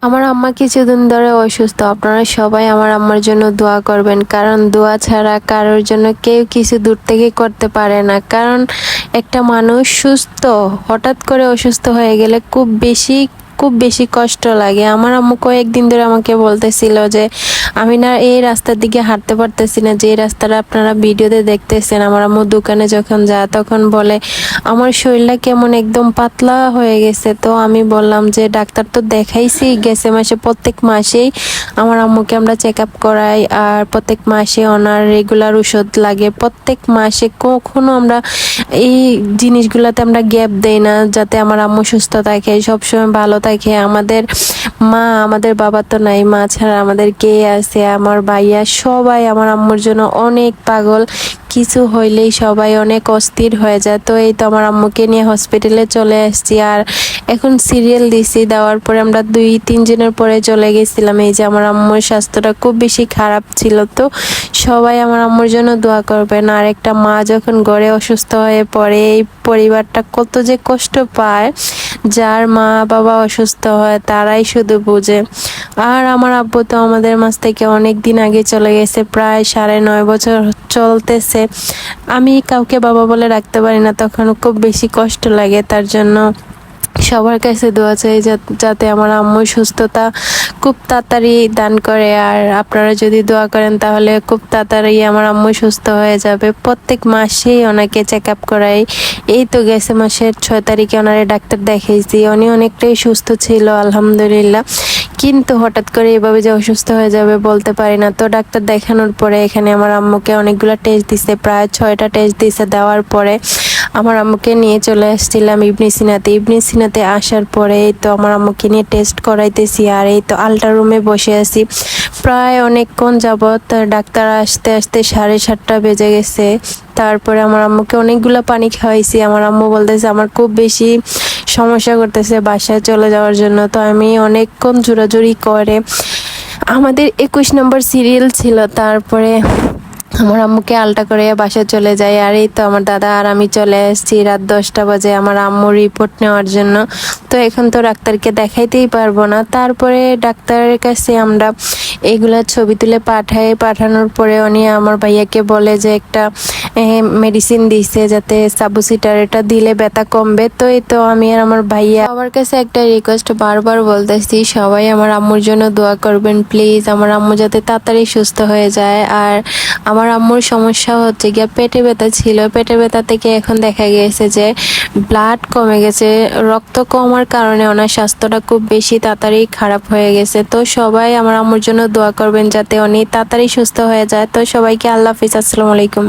আমার আম্মা কিছুদিন ধরে অসুস্থ। আপনারা সবাই আমার আম্মার জন্য দোয়া করবেন, কারণ দোয়া ছাড়া কারোর জন্য কেউ কিছু দূর থেকে করতে পারে না। কারণ একটা মানুষ সুস্থ হঠাৎ করে অসুস্থ হয়ে গেলে খুব বেশি কষ্ট লাগে। আমার আম্মু কয়েকদিন ধরে আমাকে বলতেছিল যে আমি না এই রাস্তার দিকে হাঁটতে পারতেছি না, যে রাস্তাটা আপনারা ভিডিওতে দেখতেছেন। আমার আম্মু দোকানে যখন যায় তখন বলে আমার শরীরটা কেমন একদম পাতলা হয়ে গেছে। তো আমি বললাম যে ডাক্তার তো দেখাইছি গেছে মাসে, প্রত্যেক মাসেই আমার আম্মুকে আমরা চেক আপ করাই, আর প্রত্যেক মাসে ওনার রেগুলার ওষুধ লাগে। প্রত্যেক মাসে কখনো আমরা এই জিনিসগুলোতে আমরা গ্যাপ দেই না, যাতে আমার আম্মু সুস্থ থাকে, সবসময় ভালো থাকে। আমাদের বাবা তো নাই, মা ছাড়া আমাদের কে আছে? আমার ভাইয়া সবাই আমার আম্মুর জন্য অনেক পাগল। কিছু হইলেই সবাই অনেক অস্থির হয়ে যায়। তো এই তো আমার আম্মুকে নিয়ে হসপিটালে চলে আসছি, আর এখন সিরিয়াল দিছি। দেওয়ার পরে আমরা 2-3 দিনের পরে চলে গেছিলাম। এই যে আমার আম্মুর স্বাস্থ্যটা খুব বেশি খারাপ ছিল। তো সবাই আমার আম্মুর জন্য দোয়া করবেন। আর একটা মা যখন ঘরে অসুস্থ হয়ে পড়ে, এই পরিবারটা কত যে কষ্ট পায়। যার মা বাবা অসুস্থ হয় তারাই শুধু বুঝে। আর আমার আব্বু তো আমাদের মাঝ থেকে অনেক দিন আগে চলে গেছে, প্রায় 9.5 বছর চলতেছে। আমি কাউকে বাবা বলে রাখতে পারি না, তখন খুব বেশি কষ্ট লাগে। তার জন্য সবার কাছে দোয়া চাই যাতে আমার আম্মুর সুস্থতা খুব তাড়াতাড়ি দান করে। আর আপনারা যদি দোয়া করেন তাহলে খুব তাড়াতাড়ি আমার আম্মু সুস্থ হয়ে যাবে। প্রত্যেক মাসেই ওনাকে চেক আপ করাই। এই তো গেছে মাসের 6 তারিখে ওনারে ডাক্তার দেখাইছি, উনি অনেকটাই সুস্থ ছিল আলহামদুলিল্লাহ। কিন্তু হঠাৎ করে এভাবে যে অসুস্থ হয়ে যাবে বলতে পারি না। তো ডাক্তার দেখানোর পরে এখানে আমার আম্মুকে অনেকগুলো টেস্ট দিছে, প্রায় 6টা টেস্ট দিছে। দেওয়ার পরে আমার আম্মুকে নিয়ে চলে আসছিলাম ইবনে সিনাতে আসার পরে এই তো আমার আম্মুকে নিয়ে টেস্ট করাইতেছি, আর এই তো আলট্রা রুমে বসে আছি প্রায় অনেকক্ষণ যাবত। ডাক্তার আসতে আসতে 7:30 বেজে গেছে। তারপরে আমার আম্মুকে অনেকগুলো পানি খাওয়াইছি। আমার আম্মু বলতেছে আমার খুব বেশি সমস্যা করতেছে বাসায় চলে যাওয়ার জন্য। তো আমি অনেকক্ষণ জোরাজুরি করে আমাদের 21 নম্বর সিরিয়াল ছিল, তারপরে আমার আম্মুকে আলটা করে বাসায় চলে যায়। আর এই তো আমার দাদা আর আমি চলে এসেছি রাত 10টা বাজে আমার আম্মুর রিপোর্ট নেওয়ার জন্য। তো এখন তো ডাক্তারকে দেখাইতেই পারবো না। তারপরে ডাক্তারের কাছে আমরা এইগুলা ছবি তুলে পাঠানোর পরে উনি আমার ভাইয়াকে বলে যে একটা মেডিসিন দিছে, যাতে সাবুসিটার, এটা দিলে ব্যথা কমবে। তো এই তো আমি আর আমার ভাইয়া আমার কাছে একটা রিকোয়েস্ট বারবার বলতেছি, সবাই আমার আম্মুর জন্য দোয়া করবেন প্লিজ, আমার আম্মু যাতে তাড়াতাড়ি সুস্থ হয়ে যায়। আর আমার আম্মুর সমস্যা হচ্ছে গিয়া পেটে ব্যথা ছিল, পেটে ব্যথা থেকে এখন দেখা গিয়েছে যে ব্লাড কমে গেছে। রক্ত কমার কারণে ওনার স্বাস্থ্যটা খুব বেশি তাড়াতাড়ি খারাপ হয়ে গেছে। তো সবাই আমার আম্মুর জন্য দোয়া করবেন যাতে উনি তাড়াতাড়ি সুস্থ হয়ে যায়। তো সবাইকে আল্লাহ হাফিজ, আসসালামু আলাইকুম।